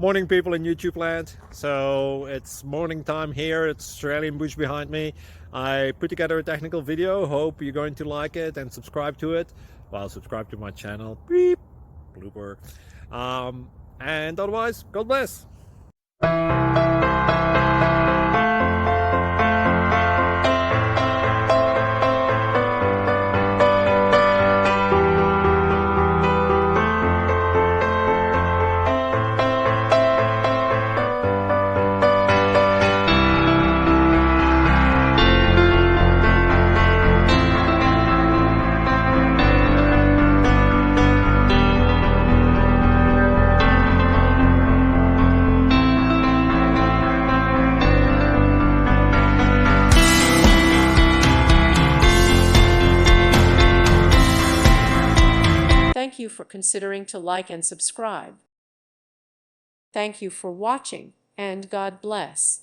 Morning, people in YouTube land. So it's morning time here. It's Australian bush behind me. I put together a technical video. Hope you're going to like it and subscribe to it. Well, subscribe to my channel. Beep. Blooper. And otherwise, God bless. Thank you for considering to like and subscribe. Thank you for watching, and God bless.